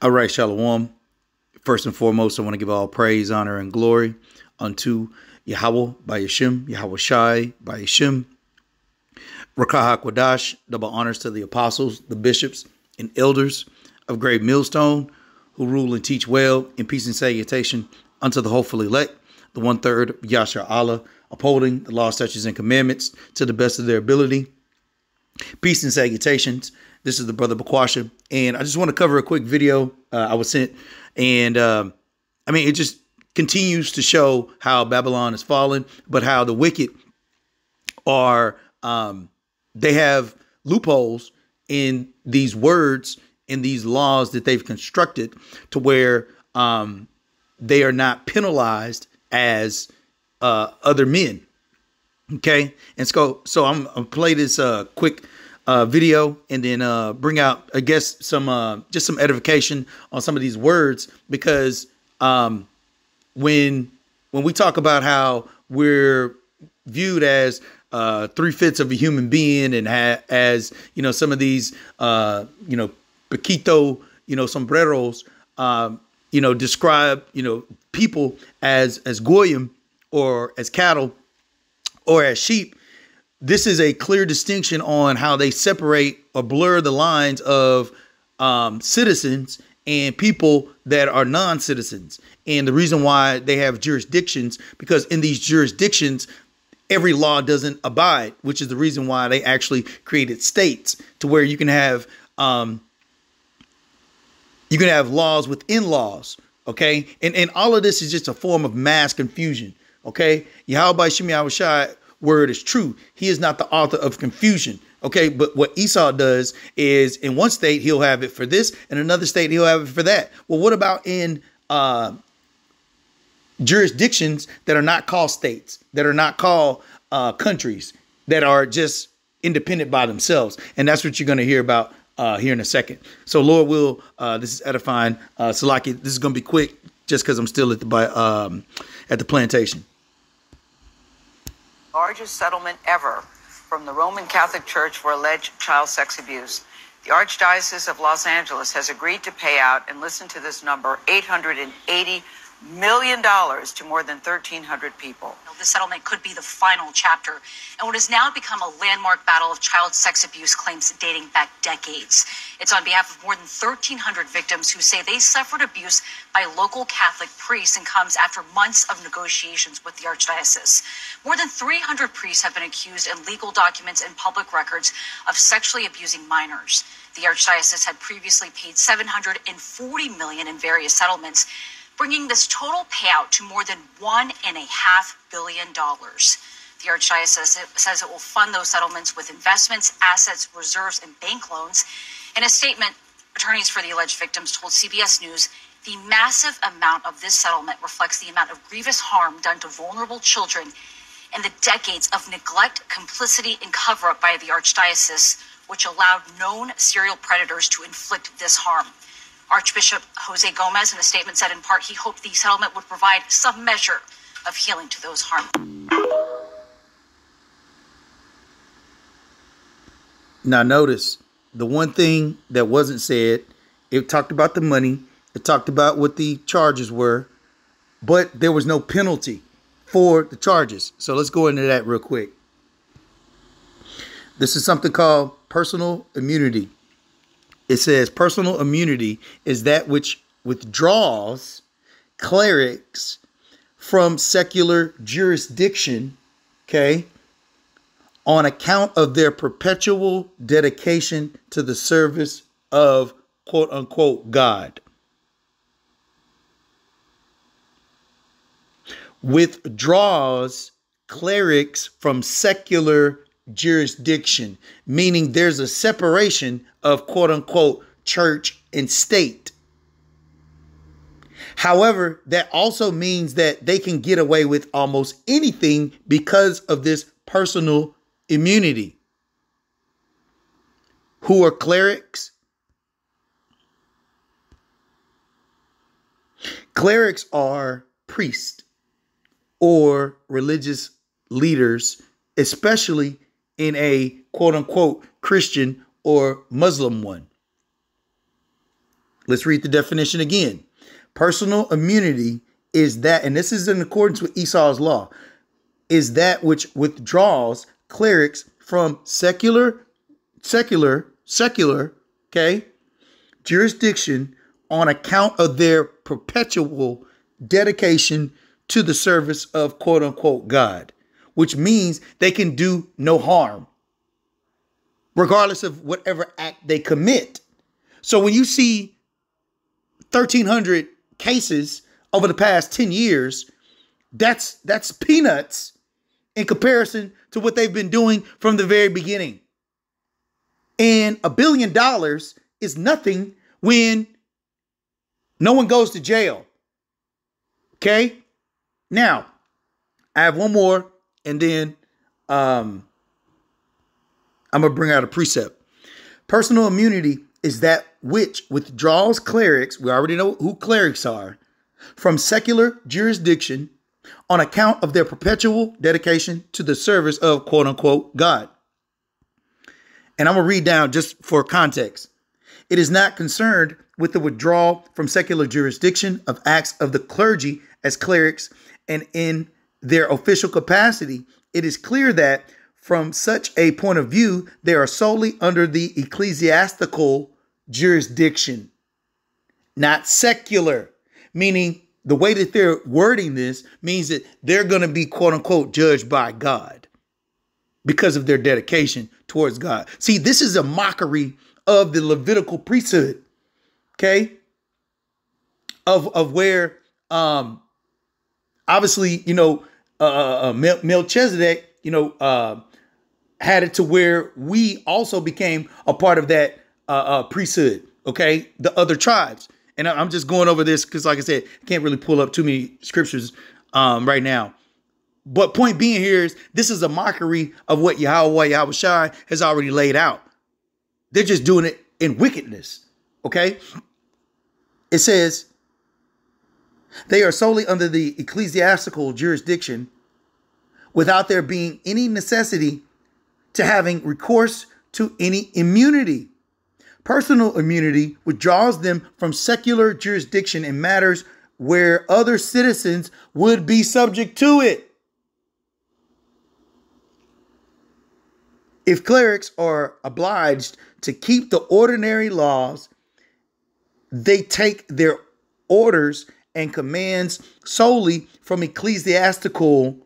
All right, Shalom. First and foremost, I want to give all praise, honor, and glory unto Yahweh by Yashim, Yahweh Shai by Yashim, Rakah HaKodash, double honors to the apostles, the bishops, and elders of Great Millstone, who rule and teach well, in peace and salutation unto the hopeful elect, the 1/3 of Yashar Allah, upholding the law, statutes, and commandments to the best of their ability. Peace and salutations. This is the brother Bakwasha, and I just want to cover a quick video I was sent, and it just continues to show how Babylon is fallen, but how the wicked are, they have loopholes in these words, in these laws that they've constructed to where they are not penalized as other men. Okay, and so I'm gonna play this quick video and then bring out, I guess, some just some edification on some of these words, because when we talk about how we're viewed as 3/5 of a human being, and as some of these Paquito sombreros describe people as goyim, or as cattle, or as sheep. This is a clear distinction on how they separate or blur the lines of citizens and people that are non-citizens. And the reason why they have jurisdictions, because in these jurisdictions, every law doesn't abide, which is the reason why they actually created states, to where you can have laws within laws. Okay. And all of this is just a form of mass confusion. Okay. Yahweh Shem Yahweh Shai word is true. He is not the author of confusion. Okay. But what Esau does is, in one state, he'll have it for this, in another state, he'll have it for that. Well, what about in jurisdictions that are not called states, that are not called countries, that are just independent by themselves? And that's what you're going to hear about here in a second. So Lord will, this is edifying. Salaki, this is going to be quick, just because I'm still at the plantation. Largest settlement ever from the Roman Catholic Church for alleged child sex abuse. The Archdiocese of Los Angeles has agreed to pay out, and listen to this number, $880 million to more than 1,300 people. The settlement could be the final chapter in what has now become a landmark battle of child sex abuse claims dating back decades. It's on behalf of more than 1,300 victims who say they suffered abuse by local Catholic priests, and comes after months of negotiations with the Archdiocese. More than 300 priests have been accused in legal documents and public records of sexually abusing minors. The Archdiocese had previously paid $740 million in various settlements, bringing this total payout to more than $1.5 billion. The Archdiocese says it will fund those settlements with investments, assets, reserves, and bank loans. In a statement, attorneys for the alleged victims told CBS News the massive amount of this settlement reflects the amount of grievous harm done to vulnerable children and the decades of neglect, complicity, and cover-up by the Archdiocese, which allowed known serial predators to inflict this harm. Archbishop Jose Gomez, in a statement, said in part he hoped the settlement would provide some measure of healing to those harmed. Now notice, the one thing that wasn't said, it talked about the money, it talked about what the charges were, but there was no penalty for the charges. So let's go into that real quick. This is something called personal immunity. It says personal immunity is that which withdraws clerics from secular jurisdiction, okay, on account of their perpetual dedication to the service of quote unquote God. Withdraws clerics from secular jurisdiction, meaning there's a separation of quote unquote church and state. However, that also means that they can get away with almost anything because of this personal immunity. Who are clerics? Clerics are priests or religious leaders, especially in a quote unquote Christian or Muslim one. Let's read the definition again. Personal immunity is that, and this is in accordance with Esau's law, is that which withdraws clerics from secular, okay, jurisdiction on account of their perpetual dedication to the service of quote unquote God, which means they can do no harm, regardless of whatever act they commit. So when you see 1,300 cases over the past 10 years, that's peanuts in comparison to what they've been doing from the very beginning. And $1 billion is nothing when no one goes to jail. Okay? Now, I have one more, and then I'm going to bring out a precept. Personal immunity is that which withdraws clerics, we already know who clerics are, from secular jurisdiction on account of their perpetual dedication to the service of quote unquote God. And I'm going to read down just for context. It is not concerned with the withdrawal from secular jurisdiction of acts of the clergy as clerics and in their official capacity. It is clear that from such a point of view, they are solely under the ecclesiastical jurisdiction, not secular, meaning the way that they're wording this means that they're going to be quote unquote judged by God because of their dedication towards God. See, this is a mockery of the Levitical priesthood, okay? Of where, obviously, Melchizedek, had it to where we also became a part of that priesthood, okay? The other tribes. And I'm just going over this because, like I said, I can't really pull up too many scriptures right now. But point being here is this is a mockery of what Yahweh Shai has already laid out. They're just doing it in wickedness, okay? It says, they are solely under the ecclesiastical jurisdiction without there being any necessity to having recourse to any immunity. Personal immunity withdraws them from secular jurisdiction in matters where other citizens would be subject to it. If clerics are obliged to keep the ordinary laws, they take their orders and commands solely from ecclesiastical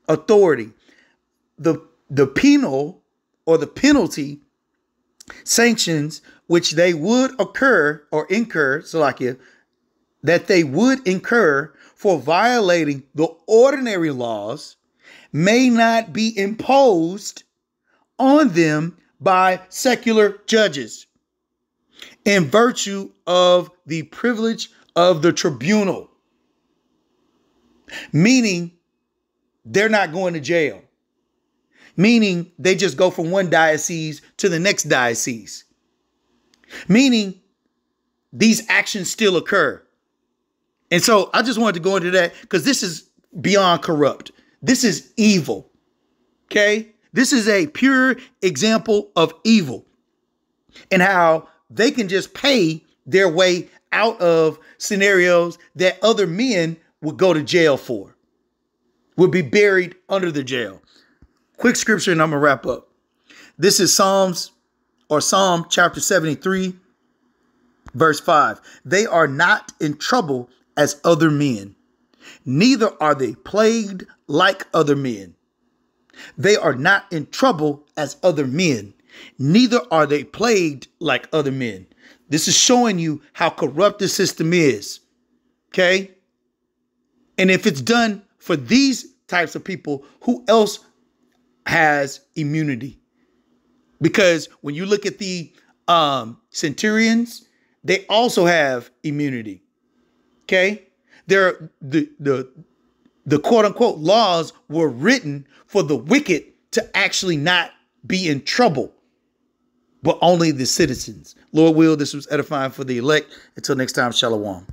authority. The penal or the penalty sanctions which they would incur, that they would incur for violating the ordinary laws may not be imposed on them by secular judges in virtue of the privilege of the tribunal, meaning they're not going to jail, meaning they just go from one diocese to the next diocese, meaning these actions still occur. And so I just wanted to go into that because this is beyond corrupt. This is evil. Okay? This is a pure example of evil and how they can just pay their way out of scenarios that other men would go to jail for, would be buried under the jail. Quick scripture and I'm going to wrap up. This is Psalm chapter 73, verse 5. They are not in trouble as other men, neither are they plagued like other men. They are not in trouble as other men, neither are they plagued like other men. This is showing you how corrupt the system is. Okay? And if it's done for these types of people, who else has immunity? Because when you look at the centurions, they also have immunity. Okay? The quote unquote laws were written for the wicked to actually not be in trouble, but only the citizens. Lord will, this was edifying for the elect. Until next time, shalom.